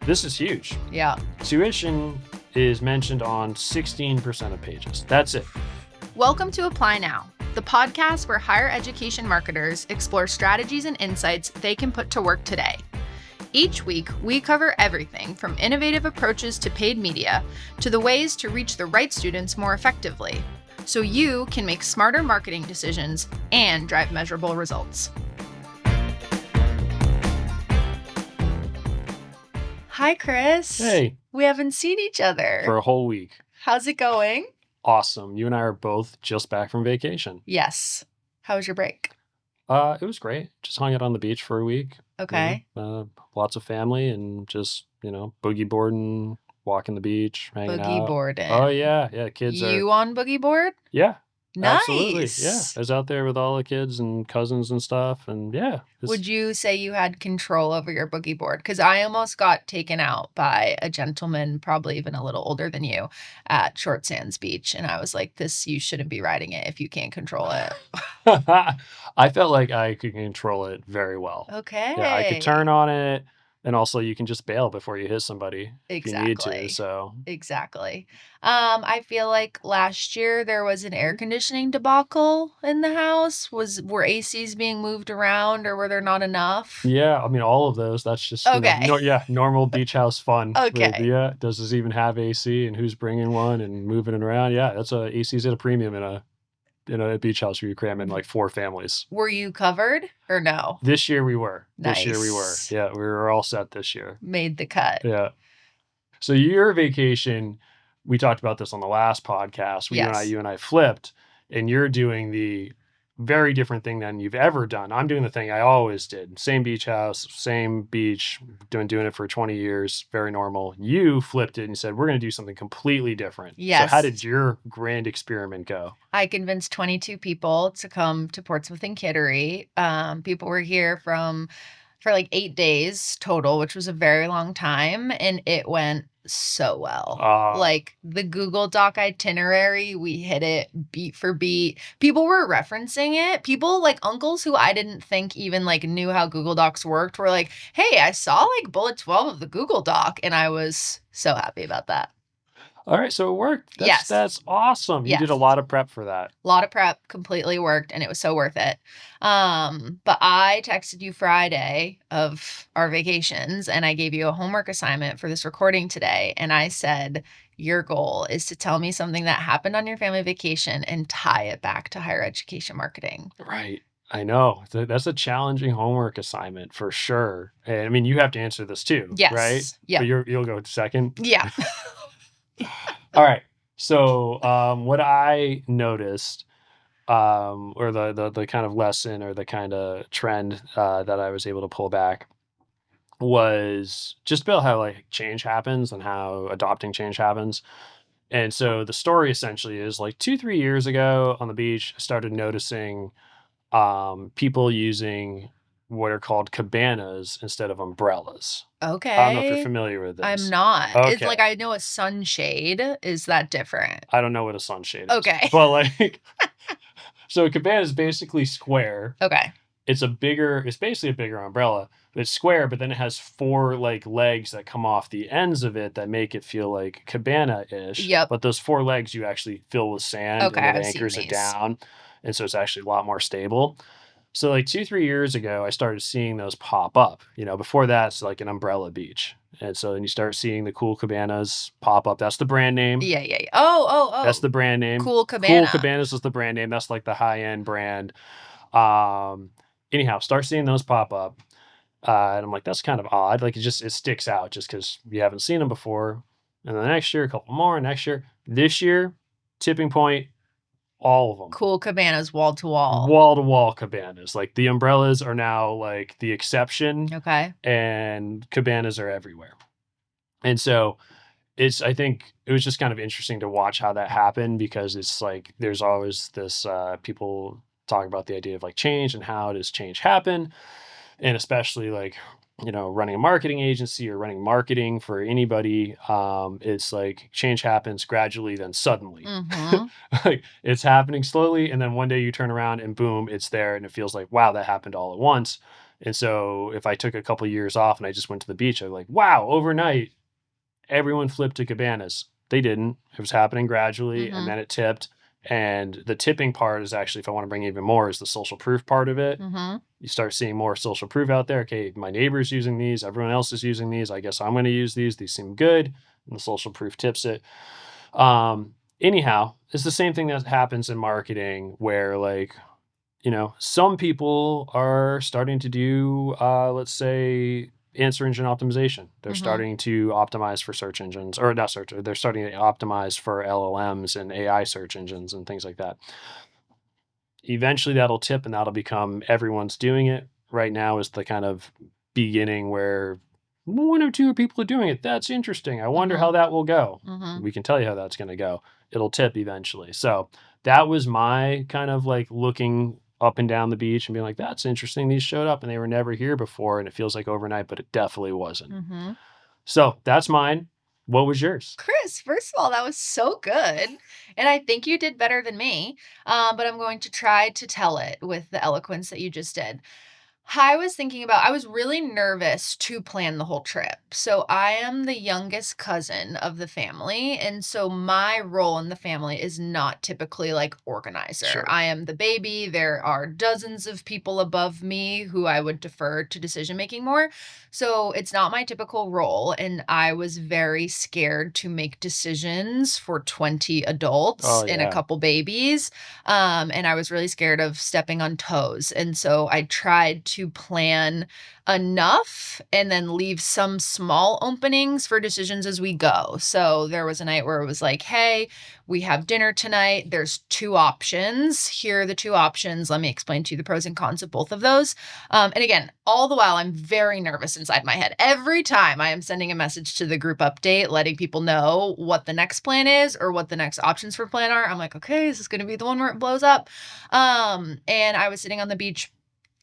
This is huge. Yeah. Tuition is mentioned on 16% of pages. That's it. Welcome to Apply Now, the podcast where higher education marketers explore strategies and insights they can put to work today. Each week, we cover everything from innovative approaches to paid media to the ways to reach the right students more effectively, so you can make smarter marketing decisions and drive measurable results. Hi, Chris. Hey. We haven't seen each other For a whole week. How's it going? Awesome. You and I are both just back from vacation. Yes. How was your break? It was great. Just hung out on the beach for a week. Okay. Lots of family and just, boogie boarding, walking the beach, hanging Boogie out. boarding. Oh, yeah. Yeah, kids are... You on boogie board? Yeah. Nice. Absolutely. Yeah. I was out there with all the kids and cousins and stuff. And yeah. Would you say you had control over your boogie board? Because I almost got taken out by a gentleman, probably even a little older than you, at Short Sands Beach. And I was like, you shouldn't be riding it if you can't control it. I felt like I could control it very well. Okay. Yeah, I could turn on it. And also you can just bail before you hit somebody if you need to. So Exactly. I feel like last year there was an air conditioning debacle in the house. Were ACs being moved around, or were there not enough? Yeah, I mean all of those. That's just okay. Normal beach house fun. Okay. Does this even have AC and who's bringing one and moving it around? Yeah, that's AC's at a premium in a beach house where you cram in like 4 families. Were you covered or no? This year we were. Nice. This year we were. Yeah, we were all set this year. Made the cut. Yeah. So your vacation, we talked about this on the last podcast. Yes. You and I flipped, and you're doing the very different thing than you've ever done. I'm doing the thing I always did. Same beach house, same beach, doing it for 20 years, very normal. You flipped it and said, we're going to do something completely different. Yes. So how did your grand experiment go? I convinced 22 people to come to Portsmouth and Kittery. People were here for like 8 days total, which was a very long time. And it went so well. Like the Google Doc itinerary, we hit it beat for beat. People were referencing it. People like uncles who I didn't think even like knew how Google Docs worked were like, hey, I saw like bullet 12 of the Google Doc. And I was so happy about that. All right, so it worked. Yes. That's awesome. You did a lot of prep for that. A lot of prep, completely worked, and it was so worth it. But I texted you Friday of our vacations, and I gave you a homework assignment for this recording today. And I said, your goal is to tell me something that happened on your family vacation and tie it back to higher education marketing. Right. I know. That's a challenging homework assignment for sure. And I mean, you have to answer this too, yes. Right? Yeah. But you'll go second? Yeah. All right. So what I noticed, or the kind of lesson or the kind of trend that I was able to pull back was just about how like change happens and how adopting change happens. And so the story essentially is like 2-3 years ago on the beach, I started noticing people using what are called cabanas instead of umbrellas. Okay. I don't know if you're familiar with this. I'm not. Okay. It's like I know a sunshade. Is that different? I don't know what a sunshade is. Okay. But like, so a cabana is basically square. Okay. It's basically a bigger umbrella. It's square, but then it has 4 like legs that come off the ends of it that make it feel like cabana-ish. Yep. But those 4 legs you actually fill with sand Okay, and it I've anchors seen it these. down. And so it's actually a lot more stable. So like 2-3 years ago, I started seeing those pop up. Before that, it's like an umbrella beach. And so then you start seeing the cool cabanas pop up. That's the brand name. Yeah. Oh. That's the brand name. Cool Cabana. Cool Cabanas is the brand name. That's like the high-end brand. Anyhow, start seeing those pop up. And I'm like, that's kind of odd. Like it sticks out just because you haven't seen them before. And then the next year, a couple more. Next year. This year, tipping point, all of them. Cool cabanas, wall to wall. Wall to wall cabanas. Like the umbrellas are now like the exception. Okay. And cabanas are everywhere. And so I think it was just kind of interesting to watch how that happened because it's like there's always this people talk about the idea of like change and how does change happen. And especially like, running a marketing agency or running marketing for anybody, it's like change happens gradually, then suddenly. Mm-hmm. Like it's happening slowly. And then one day you turn around and boom, it's there. And it feels like, wow, that happened all at once. And so if I took a couple years off and I just went to the beach, I'm like, wow, overnight, everyone flipped to Cabanas. They didn't. It was happening gradually, and Mhm. then it tipped. And the tipping part is actually, if I want to bring even more, is the social proof part of it. Mhm. You start seeing more social proof out there. Okay, my neighbor's using these, everyone else is using these. I guess I'm going to use these. These seem good. And the social proof tips it. Anyhow, it's the same thing that happens in marketing where, like, some people are starting to do, let's say, answer engine optimization. They're Mhm. starting to optimize for search engines, or not search. They're starting to optimize for LLMs and AI search engines and things like that. Eventually, that'll tip and that'll become everyone's doing it. Right now is the kind of beginning where one or two people are doing it. That's interesting. I wonder how Mhm. that will go. Mhm. We can tell you how that's going to go. It'll tip eventually. So that was my kind of like looking up and down the beach and being like, that's interesting. These showed up and they were never here before. And it feels like overnight, but it definitely wasn't. Mhm. So that's mine. What was yours? Chris, first of all, that was so good. And I think you did better than me. But I'm going to try to tell it with the eloquence that you just did. I was really nervous to plan the whole trip. So I am the youngest cousin of the family. And so my role in the family is not typically like organizer. Sure. I am the baby. There are dozens of people above me who I would defer to decision making more. So it's not my typical role. And I was very scared to make decisions for 20 adults Oh, and a yeah. couple babies. And I was really scared of stepping on toes. And so I tried to plan enough and then leave some small openings for decisions as we go. So there was a night where it was like, hey, we have dinner tonight. There's two options. Here are the two options. Let me explain to you the pros and cons of both of those. And again, all the while, I'm very nervous inside my head. Every time I am sending a message to the group update, letting people know what the next plan is or what the next options for plan are, I'm like, okay, is this going to be the one where it blows up? And I was sitting on the beach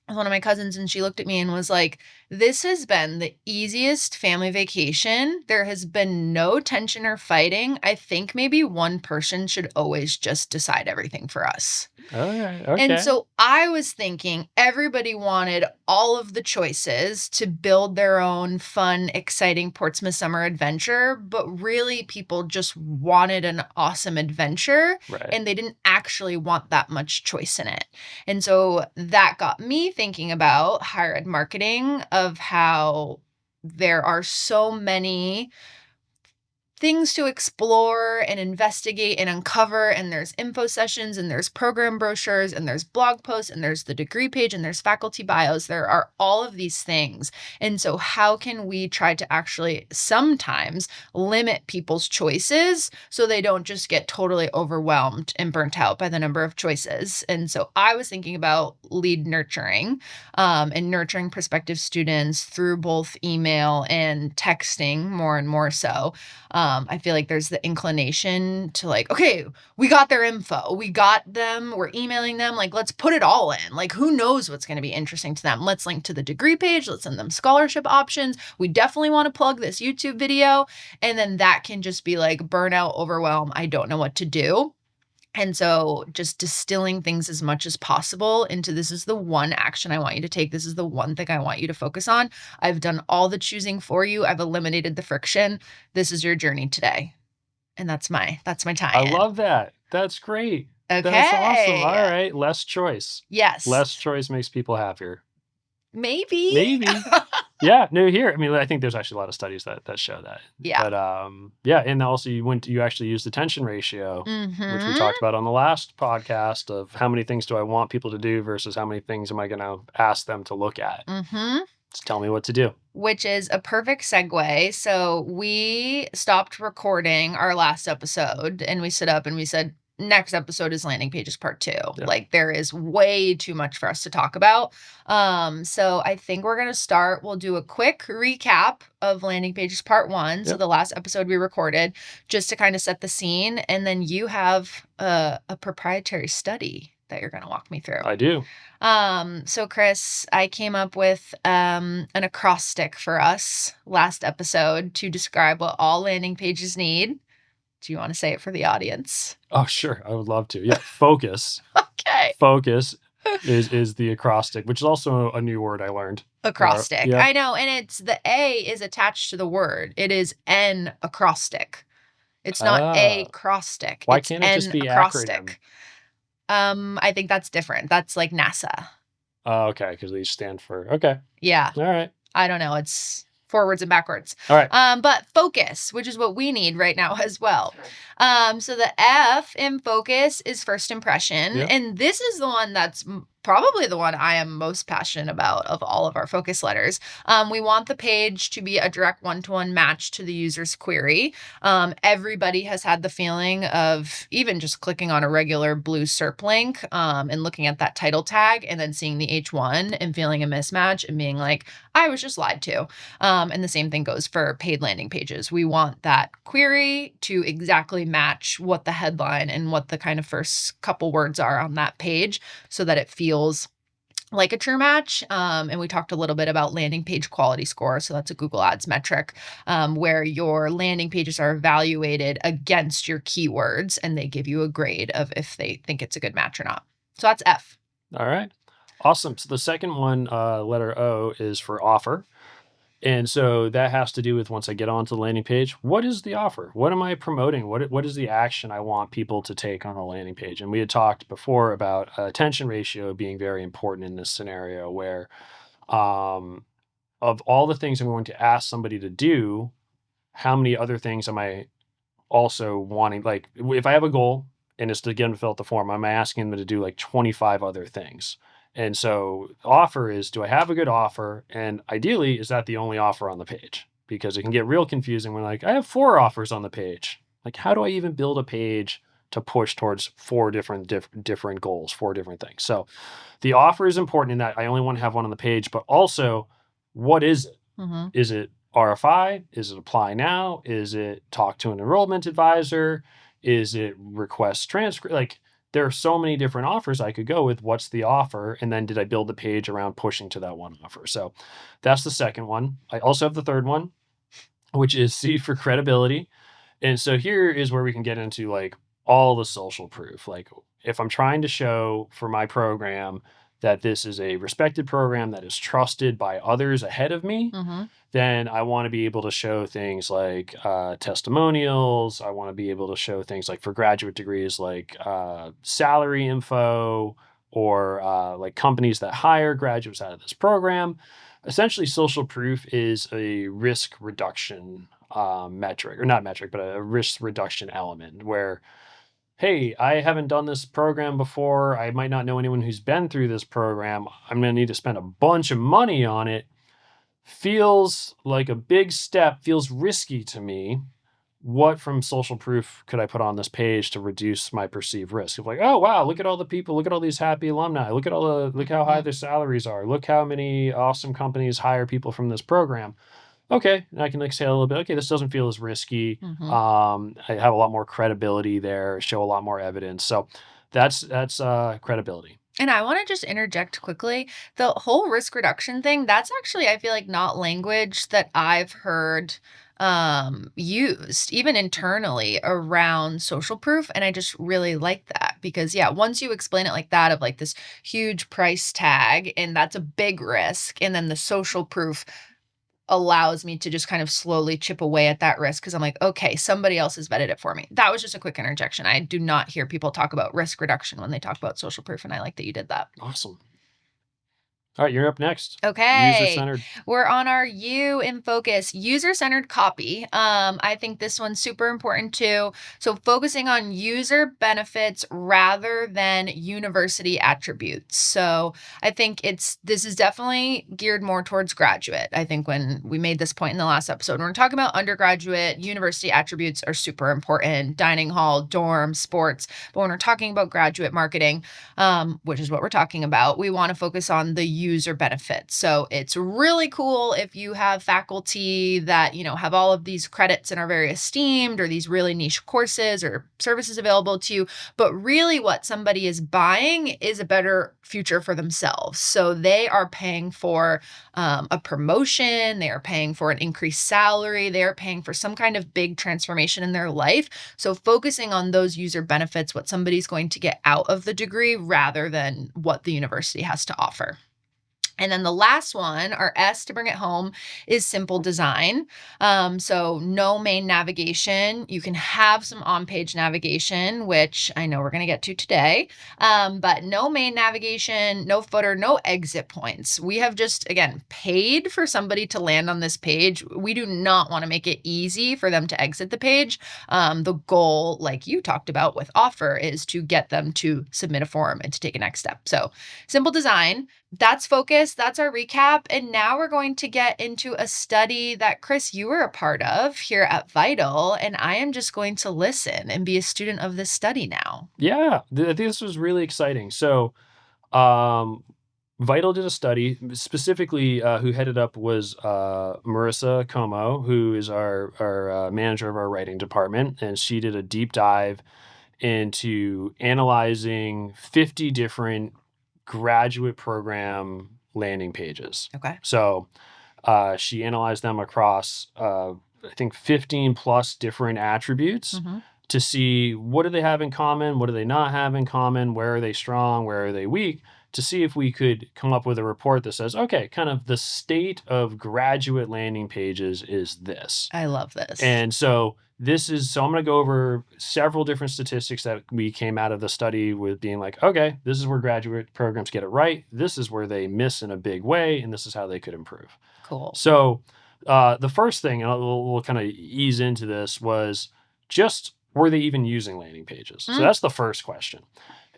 with one of my cousins, and she looked at me and was like, this has been the easiest family vacation. There has been no tension or fighting. I think maybe one person should always just decide everything for us. Okay. And Okay. so I was thinking everybody wanted all of the choices to build their own fun, exciting Portsmouth summer adventure, but really people just wanted an awesome adventure Right. and they didn't actually want that much choice in it. And so that got me thinking about higher ed marketing, of how there are so many things to explore and investigate and uncover, and there's info sessions and there's program brochures and there's blog posts and there's the degree page and there's faculty bios. There are all of these things. And so how can we try to actually sometimes limit people's choices so they don't just get totally overwhelmed and burnt out by the number of choices? And so I was thinking about lead nurturing, and nurturing prospective students through both email and texting more and more so. I feel like there's the inclination to like, okay, we got their info. We got them. We're emailing them. Like, let's put it all in. Like, who knows what's going to be interesting to them? Let's link to the degree page. Let's send them scholarship options. We definitely want to plug this YouTube video. And then that can just be like burnout, overwhelm. I don't know what to do. And so just distilling things as much as possible into, this is the one action I want you to take. This is the one thing I want you to focus on. I've done all the choosing for you. I've eliminated the friction. This is your journey today. And that's my I tie-in. love that. That's great. That's awesome. All Okay. right. Less choice. Yes. Less choice makes people happier. Maybe. Maybe. Yeah, no, here. I mean, I think there's actually a lot of studies that show that. Yeah. But yeah, and also you actually use the tension ratio, which we talked Mhm. about on the last podcast, of how many things do I want people to do versus how many things am I going to ask them to look at. Mhm. Just tell me what to do. Which is a perfect segue. So we stopped recording our last episode and we stood up and we said, next episode is landing pages part 2. Yeah. Like there is way too much for us to talk about. So I think we're gonna start. We'll do a quick recap of landing pages part 1. So Yeah, the last episode we recorded, just to kind of set the scene. And then you have a proprietary study that you're gonna walk me through. I do. So Chris, I came up with an acrostic for us last episode to describe what all landing pages need. Do you want to say it for the audience? Oh, sure. I would love to. Yeah. Focus. Okay. Focus is the acrostic, which is also a new word I learned. acrostic. Yep. I know, and it's the A is attached to the word. It is an acrostic. It's not a Ah, acrostic. why It's can't it just an be acronym? acrostic. I think that's different. That's like NASA. Oh, okay, because they stand for okay. Yeah. All right. I don't know. It's forwards and backwards. All right. But focus, which is what we need right now as well. So the F in focus is first impression. Yep. And this is the one that's probably the one I am most passionate about of all of our focus letters. We want the page to be a direct one-to-one match to the user's query. Everybody has had the feeling of even just clicking on a regular blue SERP link and looking at that title tag and then seeing the H1 and feeling a mismatch and being like, I was just lied to. And the same thing goes for paid landing pages. We want that query to exactly match what the headline and what the kind of first couple words are on that page so that it feels like a true match. And we talked a little bit about landing page quality score. So that's a Google Ads metric where your landing pages are evaluated against your keywords and they give you a grade of if they think it's a good match or not. So that's F. All right. Awesome. So the second one, letter O, is for offer. And so that has to do with once I get onto the landing page, what is the offer? What am I promoting? What is the action I want people to take on the landing page? And we had talked before about attention ratio being very important in this scenario where um, of all the things I'm going to ask somebody to do, how many other things am I also wanting? Like if I have a goal and it's to get them to fill out the form, I'm asking them to do like 25 other things. And so offer is, do I have a good offer? And ideally, is that the only offer on the page? Because it can get real confusing when like, I have 4 offers on the page. Like, how do I even build a page to push towards 4 different goals, 4 different things? So the offer is important in that I only want to have one on the page, but also what is it? Mm-hmm. Is it RFI? Is it apply now? Is it talk to an enrollment advisor? Is it request transcript? Like there are so many different offers I could go with. What's the offer? And then did I build the page around pushing to that one offer? So that's the second one. I also have the third one, which is C for credibility. And so here is where we can get into like all the social proof. Like if I'm trying to show for my program that this is a respected program that is trusted by others ahead of me, Mm-hmm. then I want to be able to show things like testimonials. I want to be able to show things like for graduate degrees, like salary info or like companies that hire graduates out of this program. Essentially, social proof is a risk reduction metric, or not metric, but a risk reduction element where, hey, I haven't done this program before. I might not know anyone who's been through this program. I'm going to need to spend a bunch of money on it. Feels like a big step, feels risky to me. What from social proof could I put on this page to reduce my perceived risk of like, oh wow, look at all the people, look at all these happy alumni, look how high Mm-hmm. their salaries are, look how many awesome companies hire people from this program. Okay, and I can exhale a little bit. Okay, this doesn't feel as risky. Mm-hmm. I have a lot more credibility there, show a lot more evidence. So that's credibility. And I want to just interject quickly. The whole risk reduction thing, that's actually, I feel like, not language that I've heard used even internally around social proof. And I just really like that because, yeah, once you explain it like that, of like this huge price tag, and that's a big risk, and then the social proof allows me to just kind of slowly chip away at that risk because I'm like, okay, somebody else has vetted it for me. That was just a quick interjection. I do not hear people talk about risk reduction when they talk about social proof, and I like that you did that. Awesome. All right, you're up next. User Okay. centered. We're on our U in focus, user-centered copy. I think this one's super important too. So focusing on user benefits rather than university attributes. So I think this is definitely geared more towards graduate. I think when we made this point in the last episode, when we're talking about undergraduate, university attributes are super important. Dining hall, dorm, sports. But when we're talking about graduate marketing, which is what we're talking about, we want to focus on the user benefits. So it's really cool if you have faculty that, have all of these credits and are very esteemed, or these really niche courses or services available to you. But really what somebody is buying is a better future for themselves. So they are paying for a promotion, they are paying for an increased salary, they are paying for some kind of big transformation in their life. So focusing on those user benefits, what somebody's going to get out of the degree rather than what the university has to offer. And then the last one, our S to bring it home, is simple design. So no main navigation. You can have some on-page navigation, which I know we're going to get to today, but no main navigation, no footer, no exit points. We have just, again, paid for somebody to land on this page. We do not want to make it easy for them to exit the page. The goal, like you talked about with offer, is to get them to submit a form and to take a next step. So simple design. That's focus. That's our recap. And now we're going to get into a study that, Chris, you were a part of here at Vital. And I am just going to listen and be a student of this study now. Yeah, I think this was really exciting. So, um, Vital did a study. Specifically, who headed up was Marissa Como, who is our manager of our writing department, and she did a deep dive into analyzing 50 different graduate program landing pages. Okay. So she analyzed them across, I think, 15 plus different attributes to see what do they have in common, what do they not have in common, where are they strong, where are they weak, to see if we could come up with a report that says, okay, kind of the state of graduate landing pages is this. I love this. And so I'm going to go over several different statistics that we came out of the study with being like, okay, this is where graduate programs get it right. This is where they miss in a big way. And this is how they could improve. Cool. So the first thing, and we'll kind of ease into this, was just, were they even using landing pages? So that's the first question.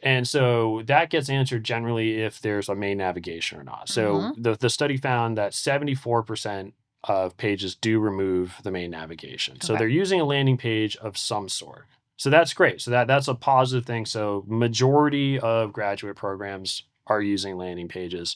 And so that gets answered generally if there's a main navigation or not. So the study found that 74% of pages do remove the main navigation. So they're using a landing page of some sort. So that's great. So that's a positive thing. So majority of graduate programs are using landing pages,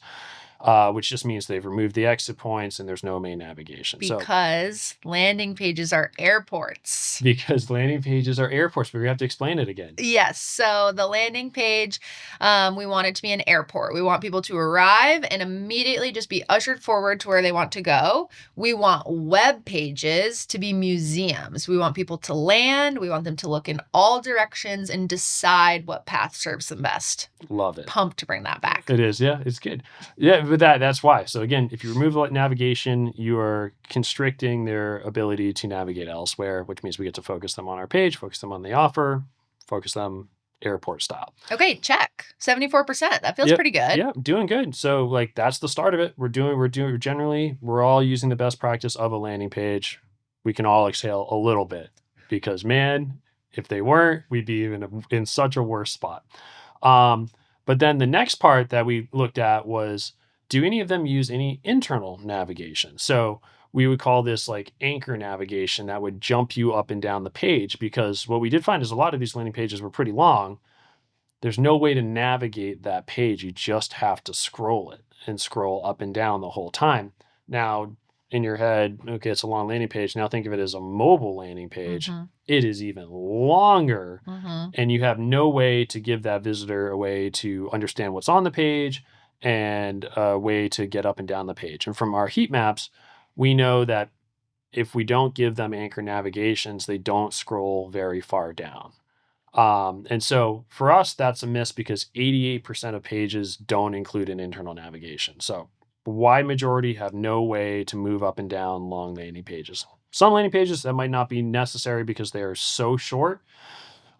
which just means they've removed the exit points and there's no main navigation. Because landing pages are airports. Because landing pages are airports, but we have to explain it again. Yes. So the landing page, we want it to be an airport. We want people to arrive and immediately just be ushered forward to where they want to go. We want web pages to be museums. We want people to land. We want them to look in all directions and decide what path serves them best. Love it. Pumped to bring that back. It is. Yeah, it's good. Yeah, but that's why. So again, if you remove the navigation, you are constricting their ability to navigate elsewhere, which means we get to focus them on our page, focus them on the offer, focus them airport style. Okay, check. 74%. That feels pretty good. Yeah, doing good. So like that's the start of it. We're all using the best practice of a landing page. We can all exhale a little bit because man, if they weren't, we'd be even in such a worse spot. But then the next part that we looked at was, do any of them use any internal navigation? So we would call this like anchor navigation that would jump you up and down the page, because what we did find is a lot of these landing pages were pretty long. There's no way to navigate that page. You just have to scroll it and scroll up and down the whole time. Now, in your head, okay, it's a long landing page. Now think of it as a mobile landing page. It is even longer, and you have no way to give that visitor a way to understand what's on the page and a way to get up and down the page. And from our heat maps, we know that if we don't give them anchor navigations, they don't scroll very far down. And so for us, that's a miss because 88% of pages don't include an internal navigation. So wide majority have no way to move up and down long landing pages. Some landing pages that might not be necessary because they are so short,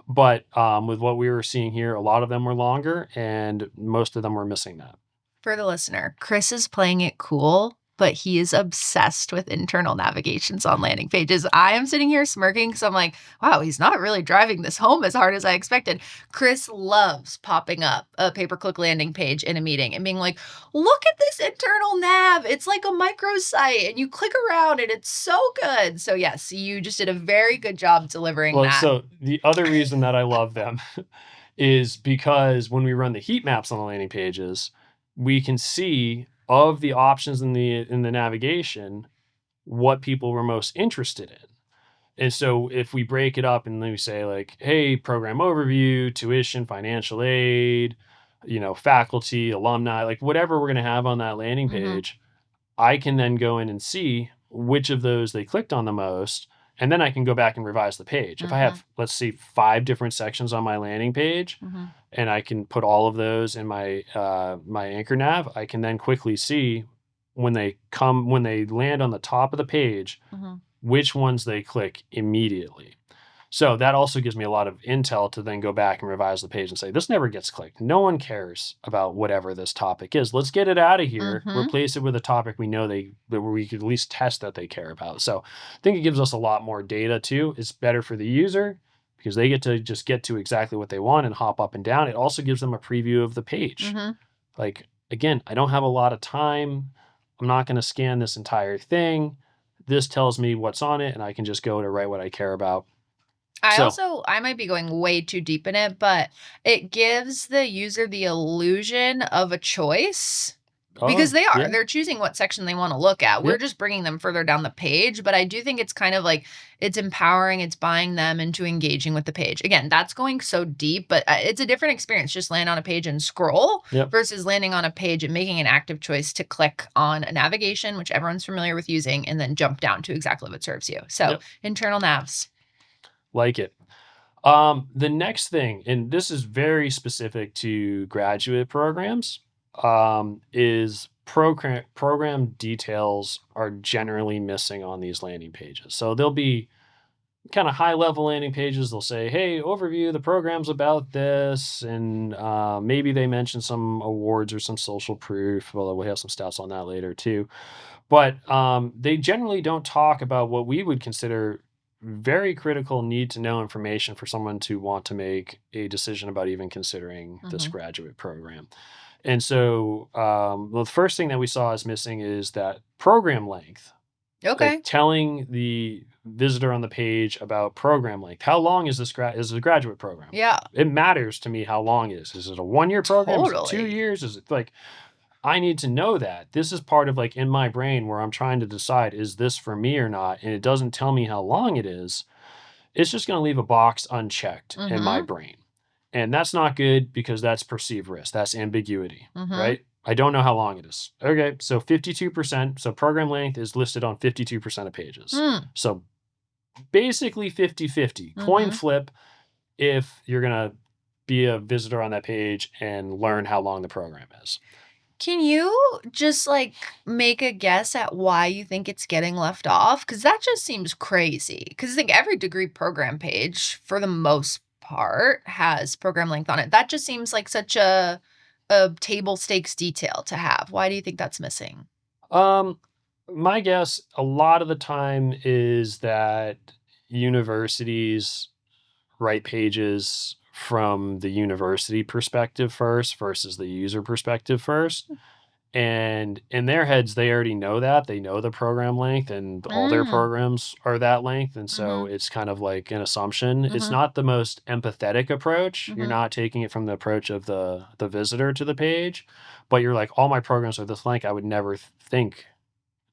but with what we were seeing here, a lot of them were longer and most of them were missing that. For the listener, Chris is playing it cool, but he is obsessed with internal navigations on landing pages. I am sitting here smirking because I'm like, wow, he's not really driving this home as hard as I expected. Chris loves popping up a pay-per-click landing page in a meeting and being like, look at this internal nav. It's like a microsite and you click around and it's so good. So yes, you just did a very good job delivering that. So the other reason that I love them is because when we run the heat maps on the landing pages, we can see of the options in the navigation, what people were most interested in. And so if we break it up and then we say like, hey, program overview, tuition, financial aid, faculty, alumni, like whatever we're going to have on that landing page, I can then go in and see which of those they clicked on the most and then I can go back and revise the page. If I have, let's see, 5 different sections on my landing page, and I can put all of those in my my anchor nav, I can then quickly see when they land on the top of the page, which ones they click immediately. So that also gives me a lot of intel to then go back and revise the page and say, this never gets clicked. No one cares about whatever this topic is. Let's get it out of here. Replace it with a topic we know that we could at least test that they care about. So I think it gives us a lot more data too. It's better for the user because they get to just get to exactly what they want and hop up and down. It also gives them a preview of the page. Like, again, I don't have a lot of time. I'm not going to scan this entire thing. This tells me what's on it, and I can just go to write what I care about. I might be going way too deep in it, but it gives the user the illusion of a choice because they're choosing what section they want to look at. We're just bringing them further down the page, but I do think it's kind of like it's empowering, it's buying them into engaging with the page. Again, that's going so deep, but it's a different experience. Just land on a page and scroll versus landing on a page and making an active choice to click on a navigation, which everyone's familiar with using, and then jump down to exactly what serves you. So internal navs. Like it. The next thing, and this is very specific to graduate programs, is program details are generally missing on these landing pages. So they'll be kind of high level landing pages. They'll say, hey, overview, the program's about this. And maybe they mention some awards or some social proof, although we'll have some stats on that later too. But they generally don't talk about what we would consider very critical need to know information for someone to want to make a decision about even considering this graduate program. And so the first thing that we saw is missing is that program length. Okay. Like telling the visitor on the page about program length. How long is this is it a graduate program? Yeah. It matters to me how long it is. Is it a 1-year program? Totally. Is it 2 years? Is it like, I need to know that. This is part of like in my brain where I'm trying to decide, is this for me or not? And it doesn't tell me how long it is. It's just going to leave a box unchecked in my brain. And that's not good because that's perceived risk. That's ambiguity, right? I don't know how long it is. Okay, so 52%. So program length is listed on 52% of pages. So basically 50-50. Coin flip if you're going to be a visitor on that page and learn how long the program is. Can you just like make a guess at why you think it's getting left off? Because that just seems crazy. Because I think every degree program page, for the most part, has program length on it. That just seems like such a table stakes detail to have. Why do you think that's missing? My guess a lot of the time is that universities write pages from the university perspective first versus the user perspective first. And in their heads, they already know that. They know the program length and all their programs are that length. And so it's kind of like an assumption. It's not the most empathetic approach. You're not taking it from the approach of the visitor to the page, but you're like, all my programs are this length. I would never think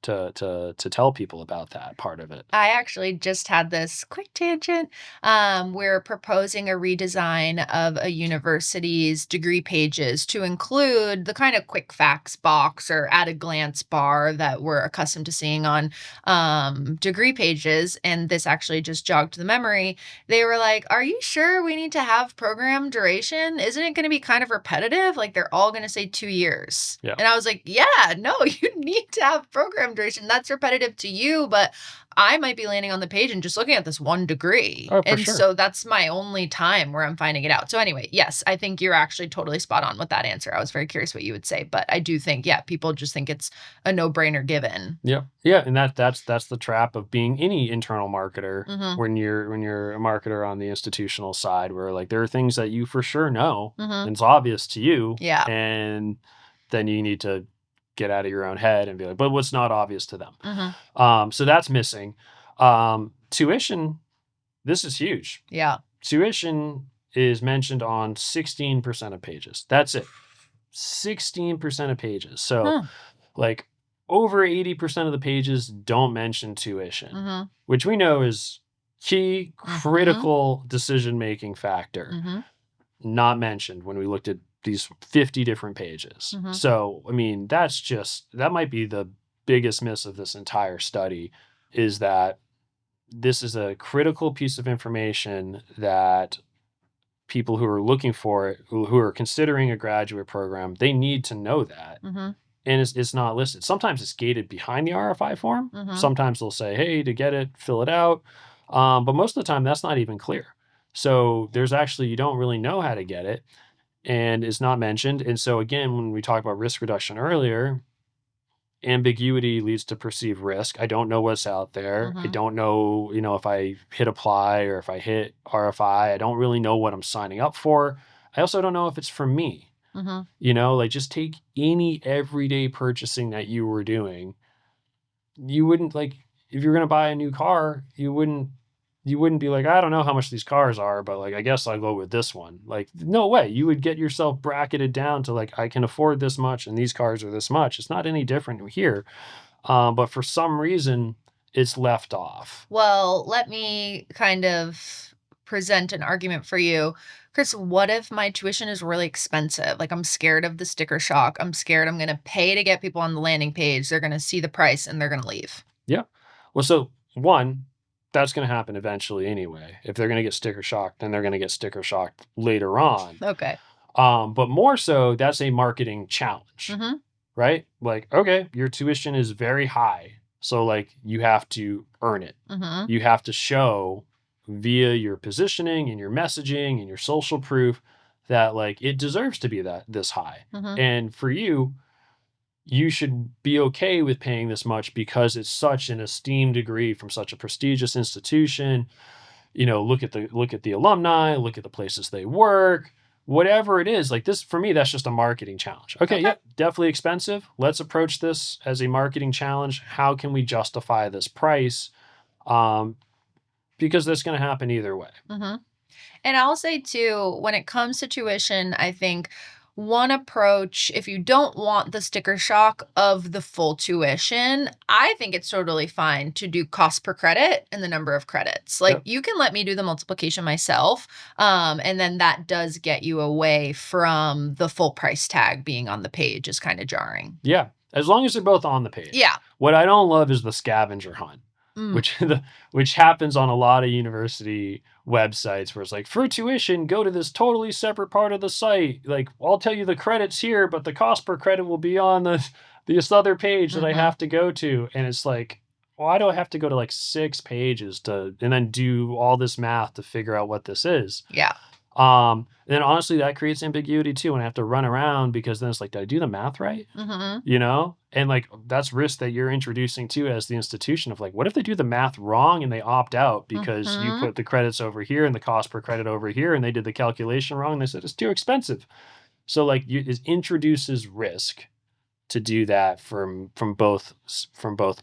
to tell people about that part of it. I actually just had this quick tangent. We're proposing a redesign of a university's degree pages to include the kind of quick facts box or at a glance bar that we're accustomed to seeing on degree pages. And this actually just jogged the memory. They were like, are you sure we need to have program duration? Isn't it going to be kind of repetitive? Like they're all going to say 2 years. Yeah. And I was like, yeah, no, you need to have program duration. That's repetitive to you, but I might be landing on the page and just looking at this one degree. Oh, for and sure. So that's my only time where I'm finding it out. So anyway, yes, I think you're actually totally spot on with that answer. I was very curious what you would say, but I do think, yeah, people just think it's a no-brainer given. Yeah. Yeah. And that's the trap of being any internal marketer when you're a marketer on the institutional side, where like there are things that you for sure know and it's obvious to you. Yeah. And then you need to get out of your own head and be like, but what's not obvious to them? So that's missing. Tuition, this is huge. Yeah. Tuition is mentioned on 16% of pages. That's it. 16% of pages. So like over 80% of the pages don't mention tuition, which we know is key, critical decision-making factor. Not mentioned when we looked at these 50 different pages. So, I mean, that might be the biggest miss of this entire study, is that this is a critical piece of information that people who are looking for it, who are considering a graduate program, they need to know that. Mm-hmm. And it's not listed. Sometimes it's gated behind the RFI form. Mm-hmm. Sometimes they'll say, hey, to get it, fill it out. But most of the time, that's not even clear. So there's actually, you don't really know how to get it, and it's not mentioned. And so, again, when we talked about risk reduction earlier, ambiguity leads to perceived risk. I don't know what's out there. I Mm-hmm. don't know, if I hit apply or if I hit RFI, I don't really know what I'm signing up for. I also don't know if it's for me. Mm-hmm. Like, just take any everyday purchasing that you were doing. You wouldn't, like, if you're going to buy a new car, you wouldn't be like, I don't know how much these cars are, but like, I guess I'll go with this one. Like, no way. You would get yourself bracketed down to like, I can afford this much and these cars are this much. It's not any different here. But for some reason, it's left off. Well, let me kind of present an argument for you. Chris, what if my tuition is really expensive? Like, I'm scared of the sticker shock. I'm scared I'm going to pay to get people on the landing page. They're going to see the price and they're going to leave. Yeah. Well, so one, that's going to happen eventually anyway. If they're going to get sticker shocked, then they're going to get sticker shocked later on. Okay. But more so, that's a marketing challenge, Mm-hmm. right? Like, okay, your tuition is very high. So, like, you have to earn it. Mm-hmm. You have to show via your positioning and your messaging and your social proof that, like, it deserves to be this high. Mm-hmm. And for you, you should be okay with paying this much because it's such an esteemed degree from such a prestigious institution. Look at the alumni, look at the places they work, whatever it is. Like, this, for me, that's just a marketing challenge. Okay, Okay. yep, definitely expensive. Let's approach this as a marketing challenge. How can we justify this price? Because that's going to happen either way. Mm-hmm. And I'll say too, when it comes to tuition, I think one approach, if you don't want the sticker shock of the full tuition, I think it's totally fine to do cost per credit and the number of credits. Like, Yep. you can let me do the multiplication myself. And then that does get you away from the full price tag being on the page is kind of jarring. Yeah, as long as they're both on the page. Yeah. What I don't love is the scavenger hunt, Mm. which happens on a lot of university websites where it's like, for tuition, go to this totally separate part of the site. Like, I'll tell you the credits here, but the cost per credit will be on this other page that I Mhm. have to go to. And it's like, why do I have to go to like 6 pages and then do all this math to figure out what this is? Yeah. Then honestly, that creates ambiguity too, and I have to run around because then it's like, did I do the math right? Mm-hmm. And like, that's risk that you're introducing to as the institution of like, what if they do the math wrong and they opt out because you Mhm. put the credits over here and the cost per credit over here and they did the calculation wrong and they said it's too expensive. So like, it introduces risk to do that from both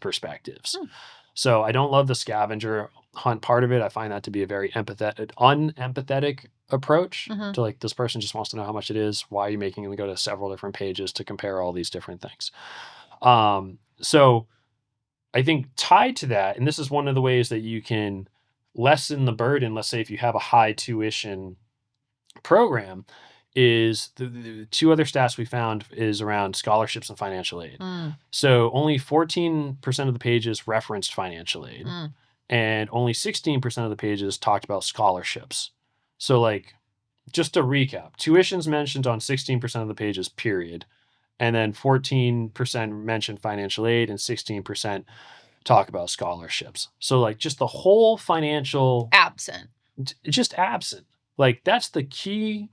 perspectives. Hmm. So I don't love the scavenger hunt part of it. I find that to be a very unempathetic approach Mhm. to like, this person just wants to know how much it is. Why are you making them go to several different pages to compare all these different things? So I think tied to that, and this is one of the ways that you can lessen the burden. Let's say if you have a high tuition program, is the two other stats we found is around scholarships and financial aid. Mm. So only 14% of the pages referenced financial aid, Mm. and only 16% of the pages talked about scholarships. So, like, just to recap, tuition's mentioned on 16% of the pages, period. And then 14% mentioned financial aid and 16% talk about scholarships. So, like, just the whole financial, Absent. just absent. Like, that's the key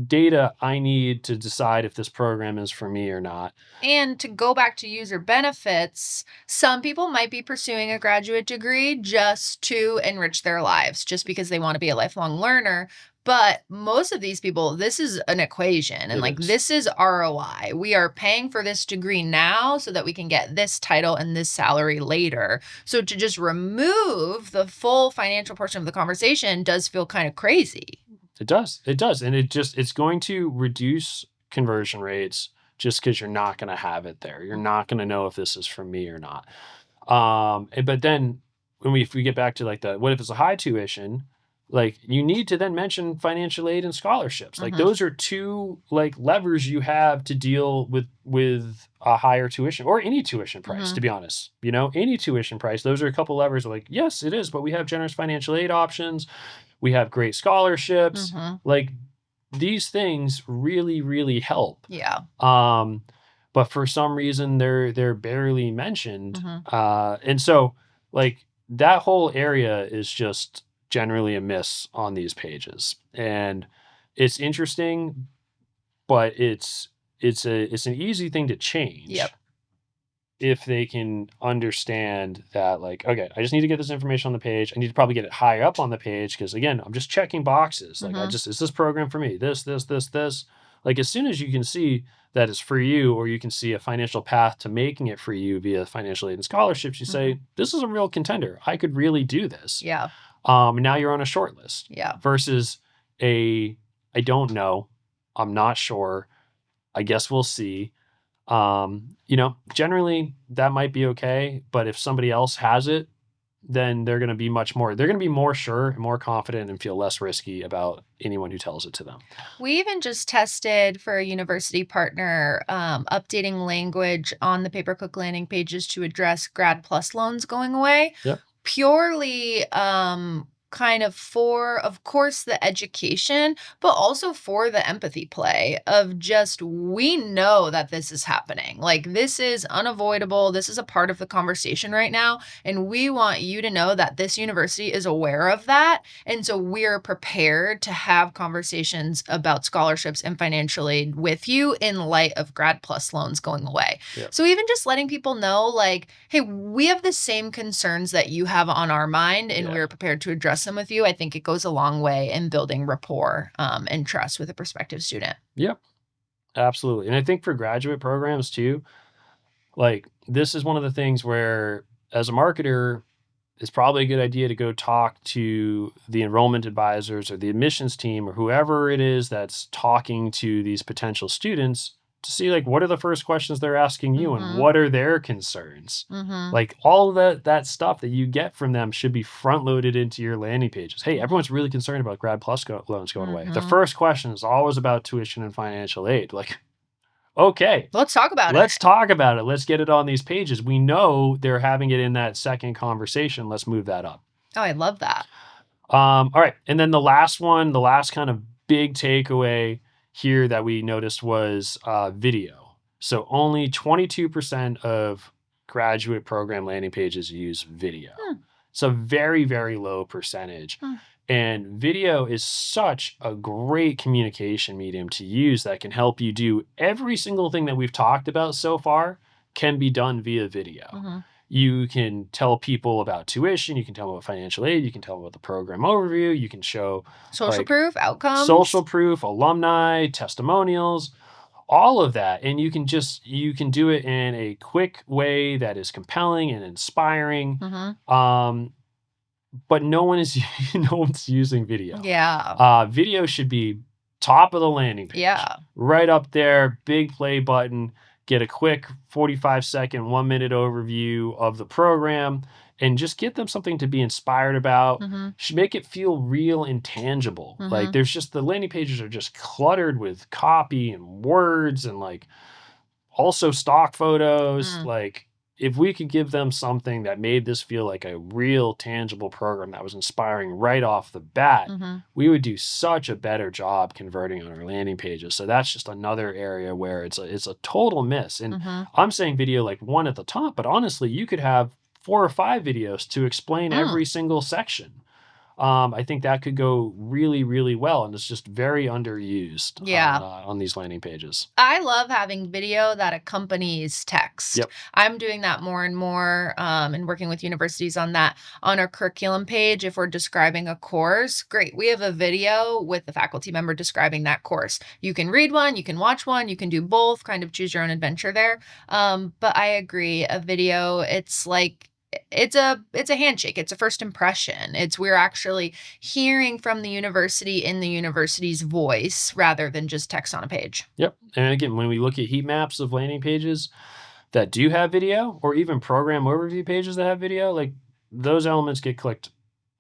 data I need to decide if this program is for me or not. And to go back to user benefits, some people might be pursuing a graduate degree just to enrich their lives, just because they want to be a lifelong learner. But most of these people, this is an equation, and It is. this is ROI. We are paying for this degree now so that we can get this title and this salary later. So to just remove the full financial portion of the conversation does feel kind of crazy. It does. It does. And it's going to reduce conversion rates just because you're not going to have it there. You're not going to know if this is for me or not. But then if we get back to like what if it's a high tuition, like you need to then mention financial aid and scholarships. Like Mhm. those are two like levers you have to deal with a higher tuition or any tuition price, to Mhm. be honest. You know, any tuition price, those are a couple levers like, yes, it is, but we have generous financial aid options, we have great scholarships. Mhm. Like these things really, really help. Yeah. Um, but for some reason they're barely mentioned. Mhm. And so like that whole area is just generally a miss on these pages. And it's interesting, but it's an easy thing to Yep. change if they can understand that, like, okay, I just need to get this information on the page. I need to probably get it higher up on the page because again, I'm just checking boxes. Like, Mhm. is this program for me? This. Like, as soon as you can see that it's for you, or you can see a financial path to making it for you via financial aid and scholarships, you Mhm. say, this is a real contender. I could really do this. Yeah. And now you're on a short list Yeah. versus a, I don't know. I'm not sure. I guess we'll see. You know, generally that might be okay, but if somebody else has it, then they're going to be more sure and more confident and feel less risky about anyone who tells it to them. We even just tested for a university partner, updating language on the pay-per-click landing pages to address Grad PLUS loans going away. Yep. Purely, kind of for, of course, the education, but also for the empathy play of just, we know that this is happening. Like, this is unavoidable. This is a part of the conversation right now. And we want you to know that this university is aware of that. And so we're prepared to have conversations about scholarships and financial aid with you in light of Grad PLUS loans going away. Yep. So even just letting people know, like, hey, we have the same concerns that you have on our mind, and Yeah. we're prepared to address them with you. I think it goes a long way in building rapport and trust with a prospective student. Yep. Absolutely. And I think for graduate programs too, like this is one of the things where as a marketer, it's probably a good idea to go talk to the enrollment advisors or the admissions team or whoever it is that's talking to these potential students to see like what are the first questions they're asking you and Mm-hmm. what are their concerns. Mm-hmm. Like all of that stuff that you get from them should be front loaded into your landing pages. Hey, everyone's really concerned about grad plus loans going away. The Mm-hmm. first question is always about tuition and financial aid. Like, okay, Let's talk about it. let's talk about it. Let's get it on these pages. We know they're having it in that second conversation. Let's move that up. Oh, I love that. All right. And then the last one, the last kind of big takeaway here that we noticed was video. So only 22% of graduate program landing pages use video. It's a very, very low percentage. And video is such a great communication medium to use that can help you do every single thing that we've talked about so far can be done via video. Mm-hmm. You can tell people about tuition, you can tell them about financial aid, you can tell them about the program overview, you can show Social like proof, outcomes. social proof, alumni, testimonials, all of that. And you can do it in a quick way that is compelling and inspiring. Mm-hmm. But no one is no one's using video. Yeah. Video should be top of the landing page. Yeah. Right up there, big play button, get a quick 45-second, 1-minute overview of the program, and just get them something to be inspired about. Mm-hmm. Should make it feel real and tangible. Mm-hmm. Like there's just the landing pages are just cluttered with copy and words and like also stock photos. Like if we could give them something that made this feel like a real tangible program that was inspiring right off the bat, Mm-hmm. we would do such a better job converting on our landing pages. So that's just another area where it's a total miss. And Mm-hmm. I'm saying video like one at the top, but honestly, you could have 4 or 5 videos to explain every single section. I think that could go really, really well, and it's just very underused Yeah. on these landing pages. I love having video that accompanies text. Yep. I'm doing that more and more and working with universities on that. On our curriculum page, if we're describing a course, great. We have a video with the faculty member describing that course. You can read one, you can watch one, you can do both, kind of choose your own adventure there. But I agree, a video, it's like, it's a handshake. It's a first impression. It's we're actually hearing from the university in the university's voice rather than just text on a page. Yep. And again, when we look at heat maps of landing pages that do have video, or even program overview pages that have video, like those elements get clicked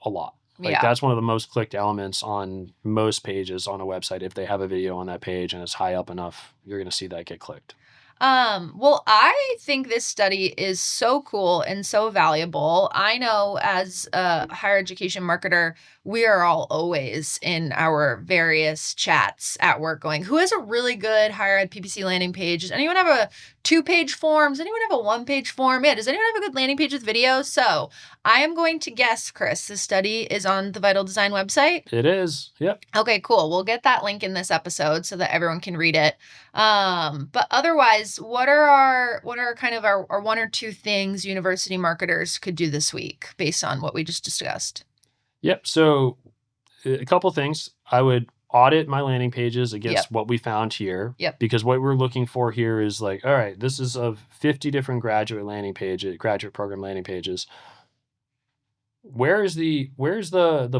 a lot. Like Yeah. that's one of the most clicked elements on most pages on a website. If they have a video on that page and it's high up enough, you're going to see that get clicked. Well, I think this study is so cool and so valuable. I know as a higher education marketer, we are all always in our various chats at work going, who has a really good higher ed PPC landing page? Does anyone have a 2-page form? Does anyone have a 1-page form? Yeah, does anyone have a good landing page with video? So I am going to guess, Chris, this study is on the Vital Design website. It is. Yep. Okay, cool. We'll get that link in this episode so that everyone can read it. But otherwise, what are kind of our 1 or 2 things university marketers could do this week based on what we just discussed? Yep. So a couple things. I would audit my landing pages against Yep. what we found here. Yep. Because what we're looking for here is like, all right, this is of 50 different graduate program landing pages. Where's the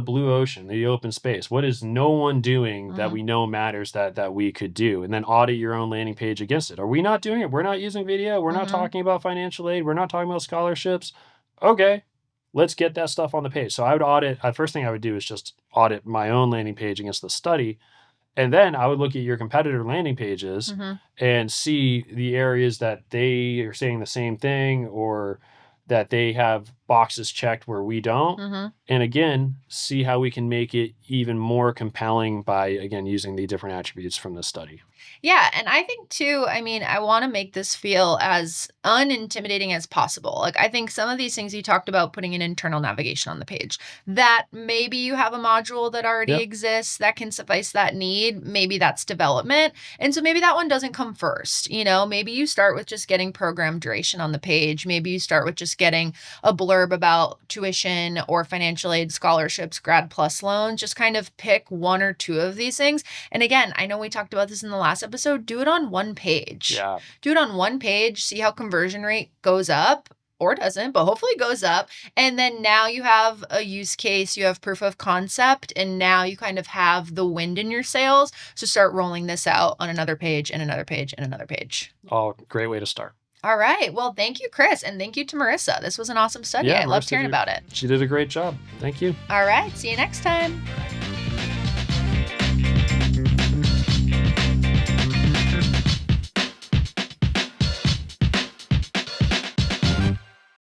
blue ocean, the open space? What is no one doing that we know matters that we could do? And then audit your own landing page against it. Are we not doing it? We're not using video. We're not talking about financial aid. We're not talking about scholarships. Okay, let's get that stuff on the page. So I would audit. First thing I would do is just audit my own landing page against the study. And then I would look at your competitor landing pages and see the areas that they are saying the same thing or that they have boxes checked where we don't. And again, see how we can make it even more compelling by, again, using the different attributes from the study. Yeah, and I think too, I mean, I want to make this feel as unintimidating as possible. Like I think some of these things you talked about putting an internal navigation on the page, that maybe you have a module that already exists that can suffice that need, maybe that's development. And so maybe that one doesn't come first, maybe you start with just getting program duration on the page. Maybe you start with just getting a blurb about tuition or financial aid, scholarships, grad plus loans, just kind of pick 1 or 2 of these things. And again, I know we talked about this in the last episode, do it on 1 page. Yeah. Do it on 1 page, see how conversion rate goes up or doesn't, but hopefully goes up. And then now you have a use case, you have proof of concept, and now you kind of have the wind in your sails. So start rolling this out on another page and another page and another page. Oh, great way to start. All right. Well, thank you, Chris. And thank you to Marissa. This was an awesome study. I loved hearing about it. She did a great job. Thank you. All right. See you next time.